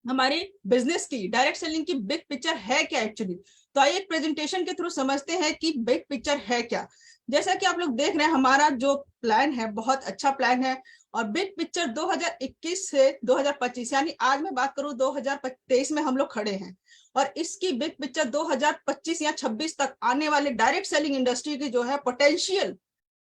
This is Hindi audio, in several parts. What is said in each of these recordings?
हमारे बिजनेस की, डायरेक्ट सेलिंग की बिग पिक्चर है क्या एक्चुअली। तो आइए एक प्रेजेंटेशन के थ्रू समझते हैं कि बिग पिक्चर है क्या। जैसा कि आप लोग देख रहे हैं, हमारा जो प्लान है बहुत अच्छा प्लान है, और बिग पिक्चर 2021 से 2025, यानी आज मैं बात करूं 2023 में हम लोग खड़े हैं, और इसकी बिग पिक्चर 2025 या 26 तक आने वाले डायरेक्ट सेलिंग इंडस्ट्री की जो है पोटेंशियल,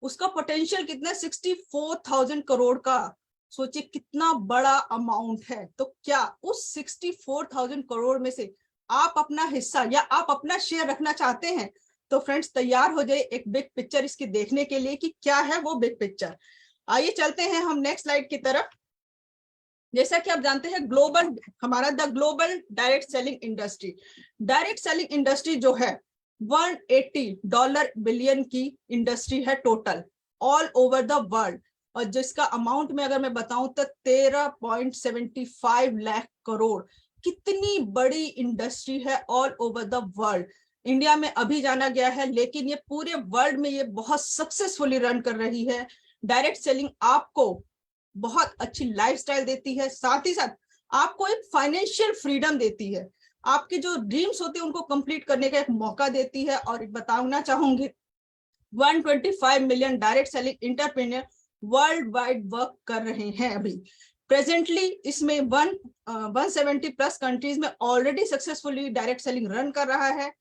उसका पोटेंशियल कितना, 64,000 करोड़ का। सोचिए कितना बड़ा अमाउंट है। तो क्या उस 64,000 करोड़ में से आप अपना हिस्सा या आप अपना शेयर रखना चाहते हैं? तो फ्रेंड्स तैयार हो जाइए एक बिग पिक्चर इसकी देखने के लिए कि क्या है वो बिग पिक्चर। आइए चलते हैं हम नेक्स्ट स्लाइड की तरफ। जैसा कि आप जानते हैं ग्लोबल, हमारा the global direct selling industry, direct selling industry जो है $180 बिलियन की इंडस्ट्री है total all over the world, और जिसका अमाउंट में अगर मैं बताऊं तो 13.75 लाख करोड़। कितनी बड़ी इंडस्ट्री है all over the world. India में अभी जाना गया है, लेकिन ये पूरे वर्ल्ड में ये बहुत सक्सेसफुली रन कर रही है। डायरेक्ट सेलिंग आपको बहुत अच्छी लाइफस्टाइल देती है, साथ ही साथ आपको एक फाइनेंशियल फ्रीडम देती है, आपके जो ड्रीम्स होते हैं उनको कंप्लीट करने का एक मौका देती है। और बताना चाहूंगी 125 million direct selling entrepreneur world wide work कर रहे हैं अभी प्रेजेंटली। इसमें 170 प्लस कंट्रीज में already successfully direct selling run कर रहा है।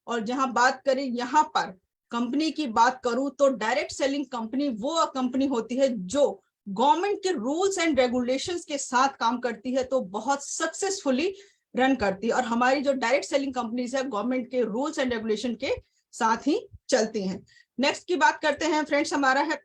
और जहां बात करें यहाँ पर कंपनी की बात करूं तो डायरेक्ट सेलिंग कंपनी वो कंपनी होती है जो गवर्नमेंट के रूल्स एंड रेगुलेशंस के साथ काम करती है, तो बहुत सक्सेसफुली रन करती है। और हमारी जो डायरेक्ट सेलिंग कंपनीज है गवर्नमेंट के रूल्स एंड रेगुलेशन के साथ ही चलती हैं। नेक्स्ट की बात करते हैं फ्रेंड्स, हमारा है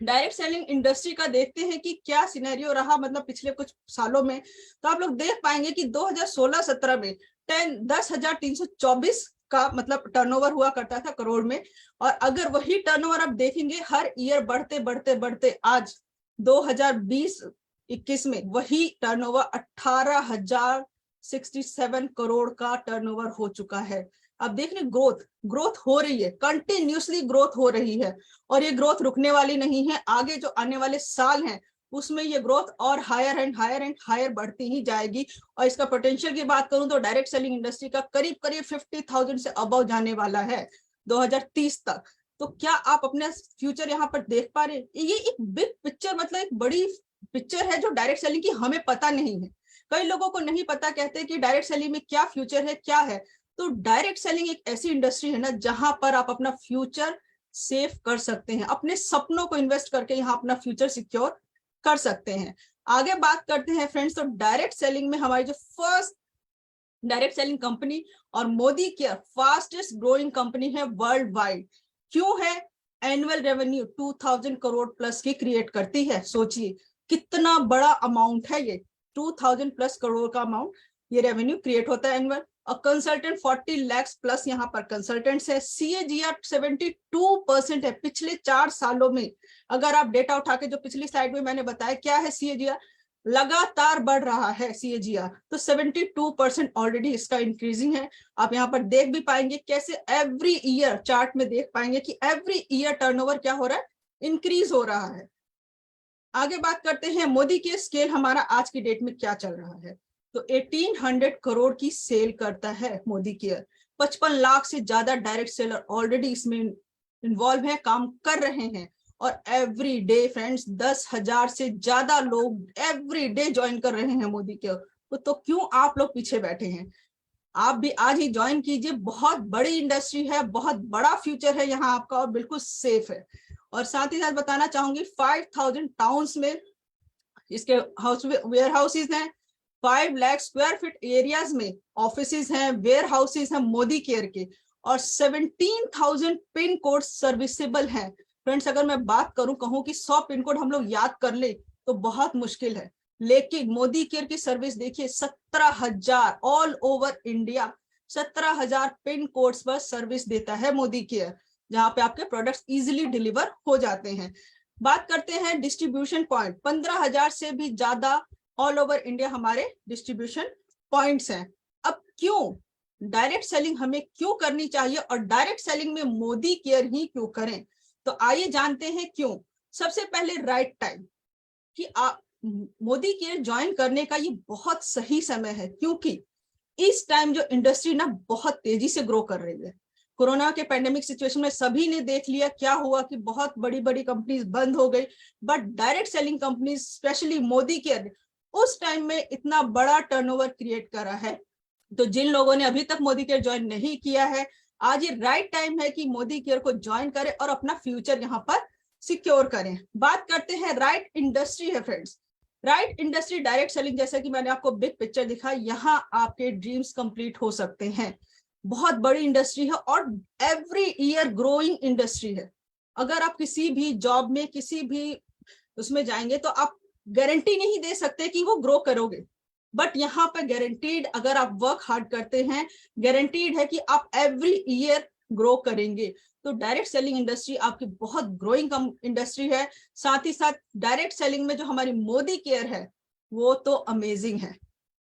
डायरेक्ट सेलिंग इंडस्ट्री का। देखते हैं कि क्या सिनेरियो रहा मतलब पिछले कुछ सालों में। तो आप लोग देख पाएंगे कि 2016-17 में 10,324 का मतलब टर्नओवर हुआ करता था करोड़ में, और अगर वही टर्नओवर आप देखेंगे हर ईयर बढ़ते बढ़ते बढ़ते आज 2020-21 में वही टर्नओवर 18,067 करोड़ का टर्नओवर हो चुका है। अब देख रहे ग्रोथ हो रही है, कंटिन्यूसली ग्रोथ हो रही है, और ये ग्रोथ रुकने वाली नहीं है। आगे जो आने वाले साल हैं उसमें ये ग्रोथ और higher and higher and higher बढ़ती ही जाएगी। और इसका पोटेंशियल की बात करूं तो डायरेक्ट सेलिंग इंडस्ट्री का करीब करीब 50,000 से अबव जाने वाला है 2030 तक। तो क्या आप अपना फ्यूचर यहाँ पर देख पा रहे हैं? ये एक बिग पिक्चर, मतलब एक बड़ी पिक्चर है जो डायरेक्ट सेलिंग की हमें पता नहीं है। कई लोगों को नहीं पता, कहते हैं कि डायरेक्ट सेलिंग में क्या फ्यूचर है, क्या है। तो डायरेक्ट सेलिंग एक ऐसी इंडस्ट्री है ना जहां पर आप अपना फ्यूचर सेव कर सकते हैं, अपने सपनों को इन्वेस्ट करके यहाँ अपना फ्यूचर सिक्योर कर सकते हैं। आगे बात करते हैं फ्रेंड्स, तो डायरेक्ट सेलिंग में हमारी जो फर्स्ट डायरेक्ट सेलिंग कंपनी और Modi care fastest growing company है वर्ल्ड वाइड। क्यों है? एनुअल रेवेन्यू 2000 करोड़ प्लस की क्रिएट करती है। सोचिए कितना बड़ा अमाउंट है ये, 2000 प्लस करोड़ का अमाउंट ये रेवेन्यू क्रिएट होता है एनुअल। और कंसल्टेंट 40 लाख प्लस यहाँ पर कंसल्टेंट्स है। सीएजीआर 72% है पिछले 4 सालों में। अगर आप डेटा उठा के जो पिछली स्लाइड में मैंने बताया क्या है सीएजीआर, लगातार बढ़ रहा है सीएजीआर, तो 72% ऑलरेडी इसका इंक्रीजिंग है। आप यहाँ पर देख भी पाएंगे कैसे एवरी ईयर चार्ट में देख पाएंगे कि एवरी ईयर टर्नओवर क्या हो रहा है, इंक्रीज हो रहा है। आगे बात करते हैं मोदी के स्केल हमारा आज की डेट में क्या चल रहा है। तो 1800 करोड़ की सेल करता है मोदी केयर। 55 लाख से ज्यादा डायरेक्ट सेलर ऑलरेडी इसमें इन्वॉल्व है, काम कर रहे हैं। और एवरी डे फ्रेंड्स 10,000 से ज्यादा लोग एवरी डे ज्वाइन कर रहे हैं मोदी केयर। तो क्यों आप लोग पीछे बैठे हैं? आप भी आज ही ज्वाइन कीजिए। बहुत बड़ी इंडस्ट्री है, बहुत बड़ा फ्यूचर है यहाँ आपका, और बिल्कुल सेफ है। और साथ ही साथ बताना चाहूंगी 5,000 टाउन्स में इसके हाउस वेयर हाउसेज हैं, 5 लाख स्क्वायर फीट एरियाज में ऑफिसेज हैं, वेयर हाउसेज हैं मोदी केयर के, और 17,000 पिन कोड सर्विसेबल हैं। फ्रेंड्स अगर मैं बात करूं, कहूं कि 100 पिन कोड हम लोग याद कर ले तो बहुत मुश्किल है, लेकिन मोदी केयर की सर्विस देखिए 17,000 all over India, 17,000 pin codes पर सर्विस देता है मोदी केयर, जहां पे आपके प्रोडक्ट्स इजीली डिलीवर हो जाते हैं। बात करते हैं डिस्ट्रीब्यूशन पॉइंट, 15,000 से भी ज्यादा ऑल ओवर इंडिया हमारे डिस्ट्रीब्यूशन पॉइंट्स हैं। अब क्यों डायरेक्ट सेलिंग हमें क्यों करनी चाहिए और डायरेक्ट सेलिंग में मोदी केयर ही क्यों करें? तो आइए जानते हैं क्यों। सबसे पहले राइट टाइम, कि आप मोदी केयर ज्वाइन करने का ये बहुत सही समय है, क्योंकि इस टाइम जो इंडस्ट्री ना बहुत तेजी से ग्रो कर रही है। कोरोना के पैंडेमिक सिचुएशन में सभी ने देख लिया क्या हुआ कि बहुत बड़ी बड़ी कंपनीज बंद हो गई, but direct selling companies specially Modi care ने उस टाइम में इतना बड़ा टर्नओवर क्रिएट करा है। तो जिन लोगों ने अभी तक मोदी केयर ज्वाइन नहीं किया है, आज ये राइट टाइम है कि मोदी केयर को ज्वाइन करें और अपना फ्यूचर यहाँ पर सिक्योर करें। बात करते हैं राइट इंडस्ट्री है friends. Right industry direct selling, जैसे कि मैंने आपको बिग पिक्चर दिखा, यहाँ आपके ड्रीम्स कंप्लीट हो सकते हैं। बहुत बड़ी इंडस्ट्री है और एवरी ईयर ग्रोइंग इंडस्ट्री है। अगर आप किसी भी जॉब में किसी भी उसमें जाएंगे तो आप गारंटी नहीं दे सकते कि वो ग्रो करोगे, बट यहाँ पर गारंटीड, अगर आप वर्क हार्ड करते हैं, गारंटीड है कि आप एवरी ईयर ग्रो करेंगे। तो डायरेक्ट सेलिंग इंडस्ट्री आपकी बहुत ग्रोइंग इंडस्ट्री है। साथ ही साथ डायरेक्ट सेलिंग में जो हमारी मोदी केयर है वो तो अमेजिंग है।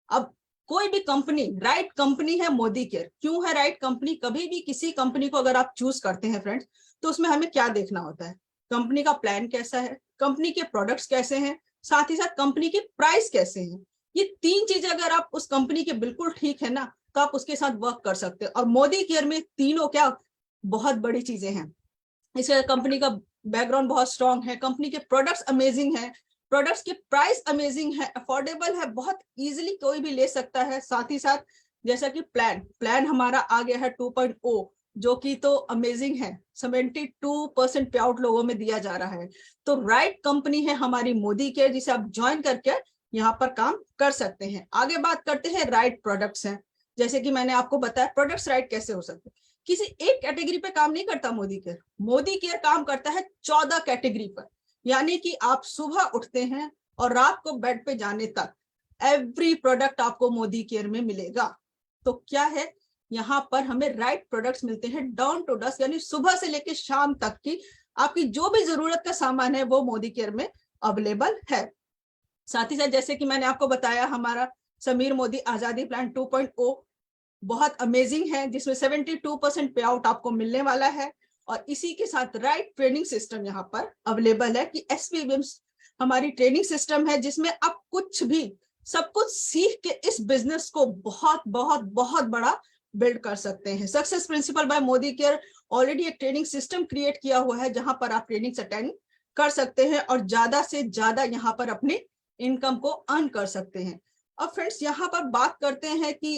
अब कोई भी कंपनी, राइट कंपनी है मोदी केयर। क्यों है राइट कंपनी? कभी भी किसी कंपनी को अगर आप चूज करते हैं फ्रेंड्स, तो उसमें हमें क्या देखना होता है? कंपनी का प्लान कैसा है, कंपनी के प्रोडक्ट्स कैसे हैं, साथ ही साथ कंपनी के प्राइस कैसे हैं। ये तीन चीजें अगर आप उस कंपनी के बिल्कुल ठीक है ना, तो आप उसके साथ वर्क कर सकते हैं। और मोदी केयर में तीनों क्या बहुत बड़ी चीजें हैं। इसका कंपनी का बैकग्राउंड बहुत स्ट्रांग है, कंपनी के प्रोडक्ट्स अमेजिंग है, प्रोडक्ट्स के प्राइस अमेजिंग है, अफोर्डेबल है, बहुत इजीली कोई भी ले सकता है। साथ ही साथ जैसा कि प्लान हमारा आ गया है 2.0, जो कि तो अमेजिंग है। 72% पे आउट लोगों में दिया जा रहा है। तो राइट कंपनी है हमारी मोदी केयर, जिसे आप ज्वाइन करके यहाँ पर काम कर सकते हैं। आगे बात करते हैं राइट प्रोडक्ट्स हैं। जैसे कि मैंने आपको बताया प्रोडक्ट्स राइट कैसे हो सकते हैं। किसी एक कैटेगरी पे काम नहीं करता मोदी केयर। मोदी केयर काम करता है 14 कैटेगरी पर। यानी कि आप सुबह उठते हैं और रात को बेड पे जाने तक एवरी प्रोडक्ट आपको मोदी केयर में मिलेगा। तो क्या है, यहाँ पर हमें राइट प्रोडक्ट्स मिलते हैं डाउन टू डस्ट, यानी सुबह से लेकर शाम तक की आपकी जो भी जरूरत का सामान है वो मोदी केयर में अवेलेबल है। साथ ही साथ जैसे कि मैंने आपको बताया, हमारा समीर मोदी आजादी प्लान 2.0 बहुत अमेजिंग है, जिसमें 72% पे आउट आपको मिलने वाला है। और इसी के साथ राइट ट्रेनिंग सिस्टम यहाँ पर अवेलेबल है कि एसपीबीएम्स हमारी ट्रेनिंग सिस्टम है, जिसमें आप कुछ भी सब कुछ सीख के इस बिजनेस को बहुत बहुत बहुत बड़ा बिल्ड कर सकते हैं। Success principal bye Modi care already एक ट्रेनिंग सिस्टम क्रिएट किया हुआ है, जहां पर आप ट्रेनिंग अटेंड कर सकते हैं और ज्यादा से ज्यादा यहाँ पर अपने इनकम को अर्न कर सकते हैं। अब फ्रेंड्स यहाँ पर बात करते हैं कि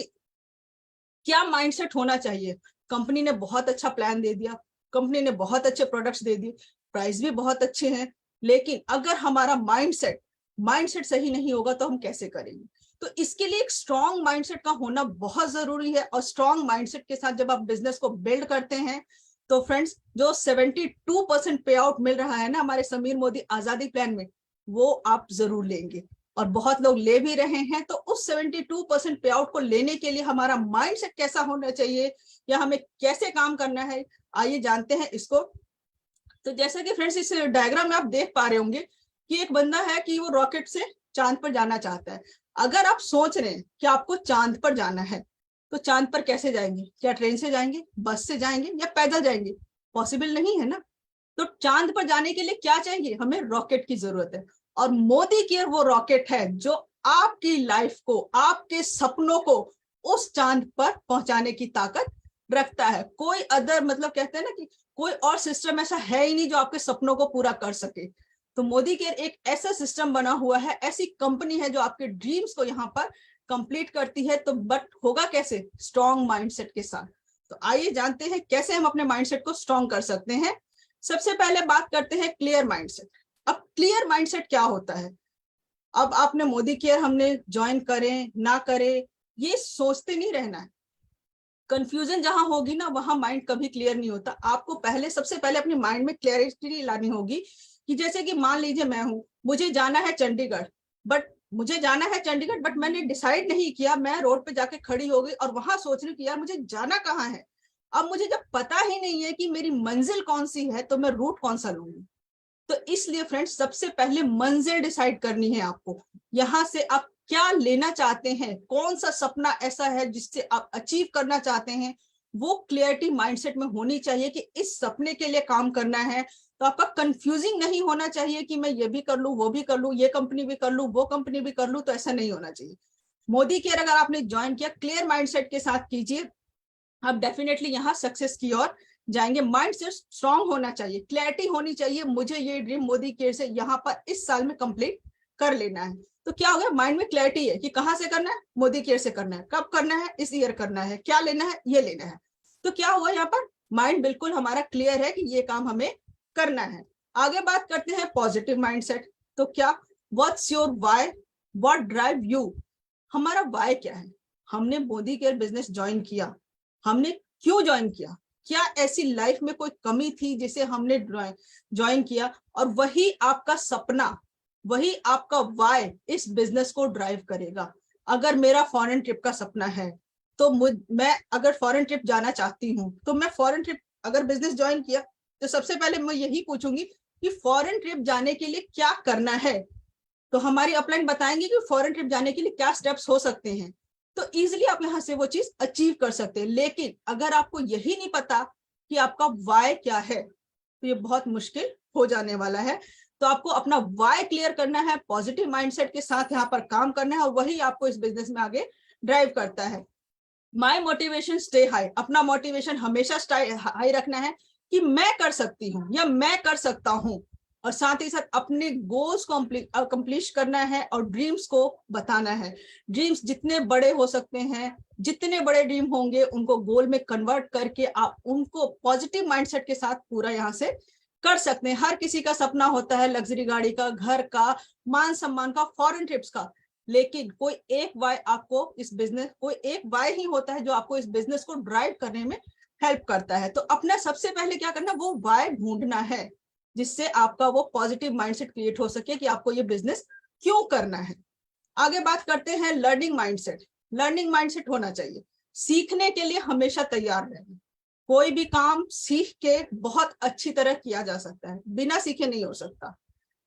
क्या माइंडसेट होना चाहिए। कंपनी ने बहुत अच्छा प्लान दे दिया, कंपनी ने बहुत अच्छे प्रोडक्ट्स दे दिए, प्राइस भी बहुत अच्छे हैं, लेकिन अगर हमारा माइंडसेट सही नहीं होगा तो हम कैसे करेंगे? तो इसके लिए एक स्ट्रॉन्ग माइंडसेट का होना बहुत जरूरी है। और स्ट्रॉन्ग माइंडसेट के साथ जब आप बिजनेस को बिल्ड करते हैं तो फ्रेंड्स, जो 72% पे आउट मिल रहा है ना हमारे समीर मोदी आजादी प्लान में, वो आप जरूर लेंगे और बहुत लोग ले भी रहे हैं। तो उस 72% पे आउट को लेने के लिए हमारा माइंडसेट कैसा होना चाहिए या हमें कैसे काम करना है, आइए जानते हैं इसको। तो जैसा कि फ्रेंड्स इस डायग्राम में आप देख पा रहे होंगे कि एक बंदा है कि वो रॉकेट से चांद पर जाना चाहता है। अगर आप सोच रहे हैं कि आपको चांद पर जाना है, तो चांद पर कैसे जाएंगे? क्या ट्रेन से जाएंगे, बस से जाएंगे या पैदल जाएंगे? पॉसिबल नहीं है ना। तो चांद पर जाने के लिए क्या चाहिए? हमें रॉकेट की जरूरत है। और मोदी केयर वो रॉकेट है जो आपकी लाइफ को, आपके सपनों को उस चांद पर पहुंचाने की ताकत रखता है। कोई अदर, मतलब कहते हैं ना कि कोई और सिस्टम ऐसा है ही नहीं जो आपके सपनों को पूरा कर सके। तो मोदी केयर एक ऐसा सिस्टम बना हुआ है, ऐसी कंपनी है जो आपके ड्रीम्स को यहाँ पर कंप्लीट करती है। तो बट होगा कैसे? स्ट्रॉन्ग माइंडसेट के साथ। तो आइए जानते हैं कैसे हम अपने माइंडसेट को स्ट्रॉन्ग कर सकते हैं। सबसे पहले बात करते हैं क्लियर माइंडसेट। अब क्लियर माइंडसेट क्या होता है? अब आपने मोदी केयर हमने ज्वाइन करें ना करें, ये सोचते नहीं रहना है। कंफ्यूजन जहां होगी ना, वहां माइंड कभी क्लियर नहीं होता। आपको सबसे पहले अपने माइंड में क्लैरिटी लानी होगी कि जैसे कि मान लीजिए मैं हूं, मुझे जाना है चंडीगढ़, बट मैंने डिसाइड नहीं किया। मैं रोड पे जाके खड़ी हो गई और वहां सोच रही हूँ कि यार मुझे जाना कहाँ है। अब मुझे जब पता ही नहीं है कि मेरी मंजिल कौन सी है, तो मैं रूट कौन सा लूंगी? तो इसलिए फ्रेंड्स, सबसे पहले मंजिल डिसाइड करनी है आपको। यहां से आप क्या लेना चाहते हैं, कौन सा सपना ऐसा है जिससे आप अचीव करना चाहते हैं, वो क्लियरिटी माइंडसेट में होनी चाहिए कि इस सपने के लिए काम करना है तो आपका कंफ्यूजिंग नहीं होना चाहिए कि मैं ये भी कर लूं, वो भी कर लूं, ये कंपनी भी कर लूं, वो कंपनी भी कर लूं, तो ऐसा नहीं होना चाहिए। मोदी केयर अगर आपने ज्वाइन किया, क्लियर माइंडसेट के साथ कीजिए, आप डेफिनेटली यहाँ सक्सेस की ओर जाएंगे। माइंड से स्ट्रांग होना चाहिए, क्लैरिटी होनी चाहिए, मुझे ये ड्रीम मोदी केयर से यहाँ पर इस साल में कंप्लीट कर लेना है। तो क्या हो गया, माइंड में क्लैरिटी है कि कहाँ से करना है, मोदी केयर से करना है, कब करना है, इस ईयर करना है, क्या लेना है, ये लेना है। तो क्या हुआ यहाँ पर, माइंड बिल्कुल हमारा क्लियर है कि ये काम हमें करना है। आगे बात करते हैं पॉजिटिव माइंडसेट। तो क्या, what's your why, what drive you, हमारा व्हाई क्या है, हमने मोदी केयर बिजनेस ज्वाइन किया, हमने क्यों ज्वाइन किया, क्या ऐसी लाइफ में कोई कमी थी जिसे हमने ज्वाइन किया, और वही आपका सपना, वही आपका व्हाई इस बिजनेस को ड्राइव करेगा। अगर मेरा फॉरेन ट्रिप का सपना है, तो मैं अगर फॉरेन ट्रिप जाना चाहती हूँ, तो मैं फॉरेन ट्रिप अगर बिजनेस ज्वाइन किया, तो सबसे पहले मैं यही पूछूंगी कि फॉरेन ट्रिप जाने के लिए क्या करना है। तो हमारी अपलाइन बताएंगे कि फॉरेन ट्रिप जाने के लिए क्या स्टेप्स हो सकते हैं, तो इजीली आप यहाँ से वो चीज अचीव कर सकते हैं। लेकिन अगर आपको यही नहीं पता कि आपका वाई क्या है, तो ये बहुत मुश्किल हो जाने वाला है। तो आपको अपना वाई क्लियर करना है, पॉजिटिव माइंडसेट के साथ यहाँ पर काम करना है, और वही आपको इस बिजनेस में आगे ड्राइव करता है। माई मोटिवेशन स्टे हाई, अपना मोटिवेशन हमेशा हाई रखना है कि मैं कर सकती हूँ या मैं कर सकता हूँ, और साथ ही साथ अपने गोल्स को कंप्लीट करना है और ड्रीम्स को बताना है। ड्रीम्स जितने बड़े हो सकते हैं, जितने बड़े ड्रीम होंगे उनको गोल में कन्वर्ट करके आप उनको पॉजिटिव माइंडसेट के साथ पूरा यहाँ से कर सकते हैं। हर किसी का सपना होता है लग्जरी गाड़ी का, घर का, मान सम्मान का, फॉरेन ट्रिप्स का, लेकिन कोई एक वाई आपको इस बिजनेस, कोई एक वाई ही होता है जो आपको इस बिजनेस को ड्राइव करने में हेल्प करता है। तो अपना सबसे पहले क्या करना, वो वाई ढूंढना है जिससे आपका वो पॉजिटिव माइंडसेट क्रिएट हो सके कि आपको ये बिजनेस क्यों करना है। आगे बात करते हैं लर्निंग माइंडसेट। लर्निंग माइंडसेट होना चाहिए, सीखने के लिए हमेशा तैयार रहना। कोई भी काम सीख के बहुत अच्छी तरह किया जा सकता है, बिना सीखे नहीं हो सकता।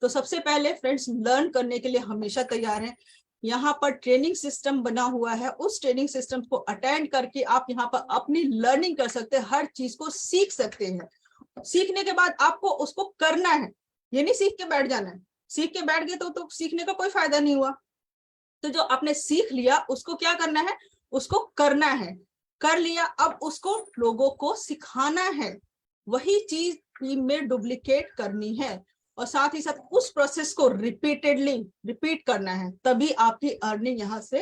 तो सबसे पहले फ्रेंड्स, लर्न करने के लिए हमेशा तैयार हैं। यहाँ पर ट्रेनिंग सिस्टम बना हुआ है, उस ट्रेनिंग सिस्टम को अटेंड करके आप यहाँ पर अपनी लर्निंग कर सकते हैं, हर चीज को सीख सकते हैं। सीखने के बाद आपको उसको करना है, ये नहीं सीख के बैठ जाना है। सीख के बैठ गए तो सीखने का कोई फायदा नहीं हुआ। तो जो आपने सीख लिया उसको क्या करना है, उसको करना है। कर लिया, अब उसको लोगों को सिखाना है, वही चीज टीम में डुप्लीकेट करनी है, और साथ ही साथ उस प्रोसेस को रिपीटेडली रिपीट करना है, तभी आपकी अर्निंग यहाँ से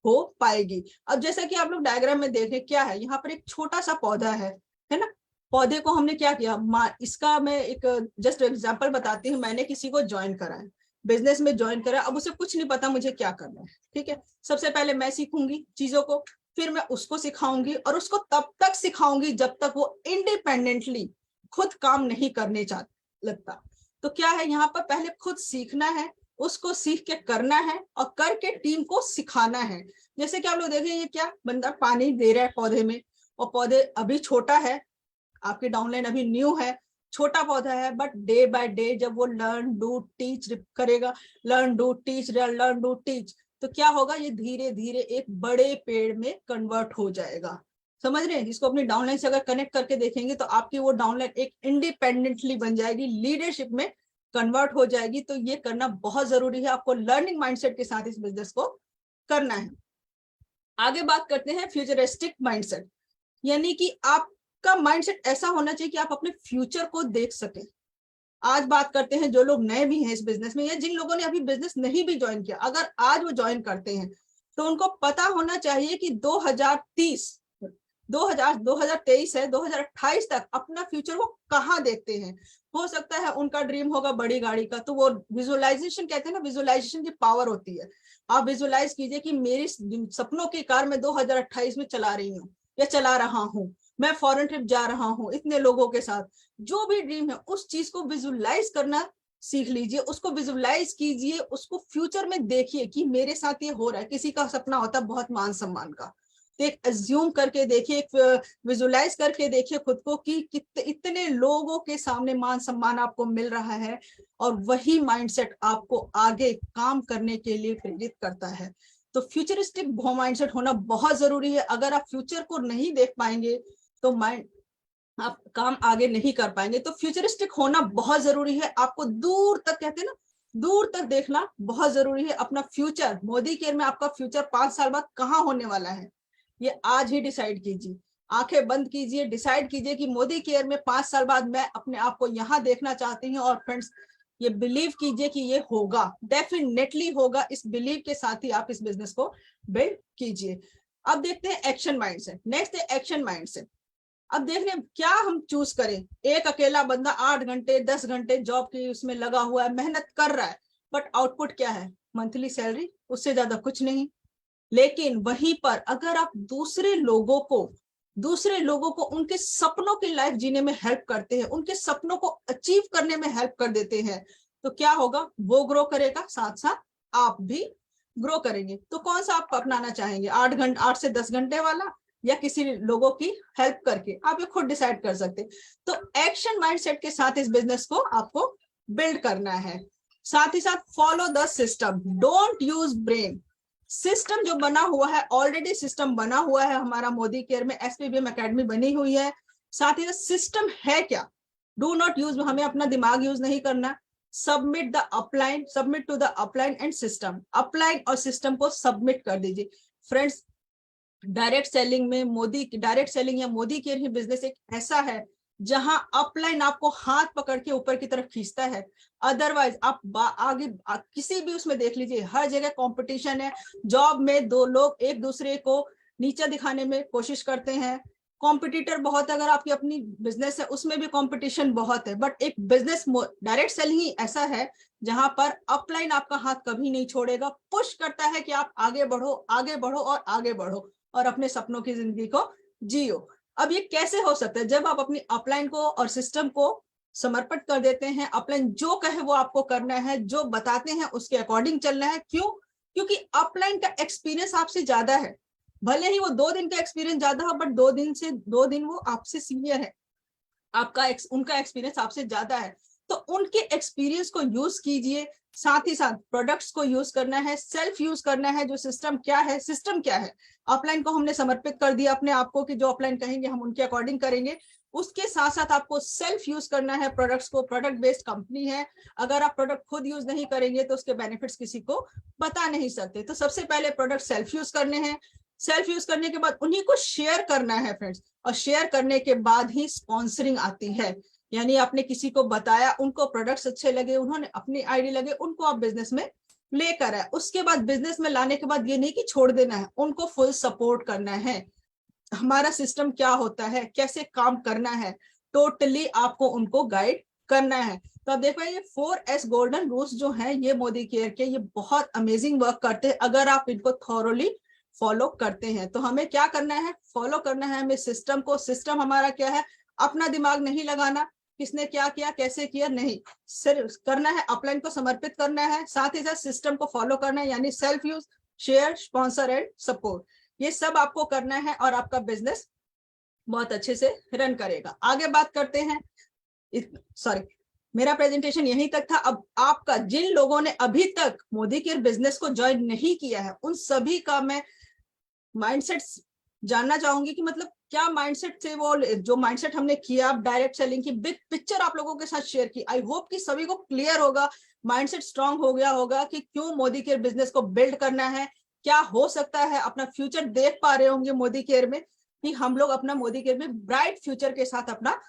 हो पाएगी। अब जैसा कि आप लोग डायग्राम में देख रहे, क्या है यहाँ पर, एक छोटा सा पौधा है ना। पौधे को हमने क्या किया, इसका मैं एक जस्ट एग्जांपल बताती हूँ। मैंने किसी को ज्वाइन करा है, बिजनेस में ज्वाइन करा, अब उसे कुछ नहीं पता मुझे क्या करना है, ठीक है। सबसे पहले मैं सीखूंगी चीजों को, फिर मैं उसको सिखाऊंगी, और उसको तब तक सिखाऊंगी जब तक वो इंडिपेंडेंटली खुद काम नहीं करने लगता। तो क्या है यहाँ पर, पहले खुद सीखना है, उसको सीख के करना है, और करके टीम को सिखाना है। जैसे कि आप लोग देखें, ये क्या बंदा पानी दे रहा है पौधे में, और पौधे अभी छोटा है, आपकी डाउनलाइन अभी न्यू है, छोटा पौधा है, बट डे बाय डे जब वो लर्न डू टीच करेगा, learn do teach learn do teach, तो क्या होगा, ये धीरे धीरे एक बड़े पेड़ में कन्वर्ट हो जाएगा। समझ रहे हैं, इसको अपनी डाउनलाइन से अगर कनेक्ट करके देखेंगे तो आपकी वो डाउनलाइन एक इंडिपेंडेंटली बन जाएगी, लीडरशिप में कन्वर्ट हो जाएगी। तो ये करना बहुत जरूरी है, आपको लर्निंग माइंडसेट के साथ इस बिजनेस को करना है। आगे बात करते हैं फ्यूचरिस्टिक माइंडसेट, यानी कि आपका माइंडसेट ऐसा होना चाहिए कि आप अपने फ्यूचर को देख सकें। आज बात करते हैं जो लोग नए भी हैं इस बिजनेस में, या जिन लोगों ने अभी बिजनेस नहीं भी ज्वाइन किया, अगर आज वो ज्वाइन करते हैं तो उनको पता होना चाहिए कि 2023 है, 2028 तक अपना फ्यूचर वो कहाँ देखते हैं। हो सकता है उनका ड्रीम होगा बड़ी गाड़ी का, तो वो विजुअलाइजेशन कहते हैं ना, विजुअलाइजेशन की पावर होती है। आप विजुअलाइज कीजिए कि मेरी सपनों की कार में 2028 में चला रही हूँ या चला रहा हूँ, मैं फॉरेन ट्रिप जा रहा हूँ इतने लोगों के साथ। जो भी ड्रीम है उस चीज को विजुअलाइज करना सीख लीजिए, उसको विजुअलाइज कीजिए, उसको फ्यूचर में देखिए कि मेरे साथ ये हो रहा है। किसी का सपना होता है बहुत मान सम्मान का, तो एक एज्यूम करके देखिए, एक विजुअलाइज करके देखिए खुद को कि इतने लोगों के सामने मान सम्मान आपको मिल रहा है, और वही माइंडसेट आपको आगे काम करने के लिए प्रेरित करता है। तो फ्यूचरिस्टिक माइंडसेट होना बहुत जरूरी है। अगर आप फ्यूचर को नहीं देख पाएंगे तो माइंड आप काम आगे नहीं कर पाएंगे। तो फ्यूचरिस्टिक होना बहुत जरूरी है। आपको दूर तक, कहते हैं ना, दूर तक देखना बहुत जरूरी है। अपना फ्यूचर, मोदी केयर में आपका फ्यूचर 5 साल बाद कहाँ होने वाला है, ये आज ही डिसाइड कीजिए। आंखें बंद कीजिए, डिसाइड कीजिए कि मोदी केयर में 5 साल बाद मैं अपने आप को यहाँ देखना चाहती हूँ। और फ्रेंड्स, ये बिलीव कीजिए कि ये होगा, डेफिनेटली होगा। इस बिलीव के साथ ही आप इस बिजनेस को बिल्ड कीजिए। अब देखते हैं एक्शन माइंडसेट। नेक्स्ट है एक्शन माइंडसेट। अब देखने क्या हम चूज करें। एक अकेला बंदा 8 घंटे 10 घंटे जॉब की उसमें लगा हुआ है, मेहनत कर रहा है, बट आउटपुट क्या है, मंथली सैलरी, उससे ज्यादा कुछ नहीं। लेकिन वहीं पर अगर आप दूसरे लोगों को उनके सपनों की लाइफ जीने में हेल्प करते हैं, उनके सपनों को अचीव करने में हेल्प कर देते हैं, तो क्या होगा, वो ग्रो करेगा, साथ साथ आप भी ग्रो करेंगे। तो कौन सा आप अपनाना चाहेंगे, 8 से 10 घंटे वाला, या किसी लोगों की हेल्प करके, आप ये खुद डिसाइड कर सकते हैं। तो एक्शन माइंडसेट के साथ इस बिजनेस को आपको बिल्ड करना है। साथ ही साथ follow the system, don't use brain. System जो बना हुआ है, ऑलरेडी सिस्टम बना हुआ है हमारा मोदी केयर में, SPBM एकेडमी बनी हुई है। साथ ही सिस्टम है क्या, डू नॉट यूज, हमें अपना दिमाग यूज नहीं करना। Submit the upline, submit to the upline and system, upline और सिस्टम को सबमिट कर दीजिए। फ्रेंड्स, डायरेक्ट सेलिंग में डायरेक्ट सेलिंग या मोदी केयर ही बिजनेस एक ऐसा है जहां अपलाइन आपको हाथ पकड़ के ऊपर की तरफ खींचता है। अदरवाइज आप आगे किसी भी उसमें देख लीजिए, हर जगह कंपटीशन है। जॉब में 2 लोग एक दूसरे को नीचा दिखाने में कोशिश करते हैं, कॉम्पिटिटर बहुत है। अगर आपकी अपनी बिजनेस है उसमें भी कंपटीशन बहुत है, बट एक बिजनेस डायरेक्ट सेलिंग ही ऐसा है जहां पर अपलाइन आपका हाथ कभी नहीं छोड़ेगा, पुश करता है कि आप आगे बढ़ो, आगे बढ़ो और आगे बढ़ो और अपने सपनों की जिंदगी को जियो। अब ये कैसे हो सकता है, जब आप अपनी अपलाइन को और सिस्टम को समर्पित कर देते हैं। अपलाइन जो कहे वो आपको करना है, जो बताते हैं उसके अकॉर्डिंग चलना है। क्यों? क्योंकि अपलाइन का एक्सपीरियंस आपसे ज्यादा है। भले ही वो 2 दिन का एक्सपीरियंस ज्यादा हो, बट 2 दिन वो आपसे सीनियर है, उनका एक्सपीरियंस आपसे ज्यादा है। तो उनके एक्सपीरियंस को यूज कीजिए। साथ ही साथ प्रोडक्ट्स को यूज करना है, सेल्फ यूज करना है। जो सिस्टम क्या है, अपलाइन को हमने समर्पित कर दिया अपने आप को कि जो अपलाइन कहेंगे हम उनके अकॉर्डिंग करेंगे। उसके साथ साथ आपको सेल्फ यूज करना है प्रोडक्ट्स को। प्रोडक्ट बेस्ड कंपनी है, अगर आप प्रोडक्ट खुद यूज नहीं करेंगे तो उसके बेनिफिट्स किसी को बता नहीं सकते। तो सबसे पहले प्रोडक्ट सेल्फ यूज करने हैं। सेल्फ यूज करने के बाद उन्हीं को शेयर करना है फ्रेंड्स, और शेयर करने के बाद ही स्पॉन्सरिंग आती है। यानी आपने किसी को बताया, उनको प्रोडक्ट्स अच्छे लगे, उन्होंने अपनी आईडी लगे, उनको आप बिजनेस में लेकर आए। उसके बाद बिजनेस में लाने के बाद ये नहीं कि छोड़ देना है, उनको फुल सपोर्ट करना है। हमारा सिस्टम क्या होता है, कैसे काम करना है, टोटली आपको उनको गाइड करना है। तो आप देख पाइए 4S गोल्डन रूल्स जो हैं, ये मोदी केयर के, ये बहुत अमेजिंग वर्क करते हैं अगर आप इनको थॉरोली फॉलो करते हैं। तो हमें क्या करना है, फॉलो करना है हमें सिस्टम को। सिस्टम हमारा क्या है, अपना दिमाग नहीं लगाना, किसने क्या किया कैसे किया नहीं, सिर्फ करना है, अपलाइन को समर्पित करना है। साथ ही साथ सिस्टम को फॉलो करना है, यानी self use, share, sponsor and support, ये सब आपको करना है और आपका बिजनेस बहुत अच्छे से रन करेगा। आगे बात करते हैं। सॉरी, मेरा प्रेजेंटेशन यहीं तक था। अब आपका, जिन लोगों ने अभी तक मोदी केयर बिजनेस को ज्वाइन नहीं किया है, उन सभी का मैं माइंडसेट जानना चाहूंगी कि मतलब क्या माइंडसेट से वो जो माइंडसेट हमने किया डायरेक्ट सेलिंग की, बिग पिक्चर आप लोगों के साथ शेयर की। आई होप कि सभी को क्लियर होगा, माइंडसेट स्ट्रांग हो गया होगा कि क्यों मोदी केयर बिजनेस को बिल्ड करना है, क्या हो सकता है, अपना फ्यूचर देख पा रहे होंगे मोदी केयर में, कि हम लोग अपना मोदी केयर में ब्राइट फ्यूचर के साथ अपना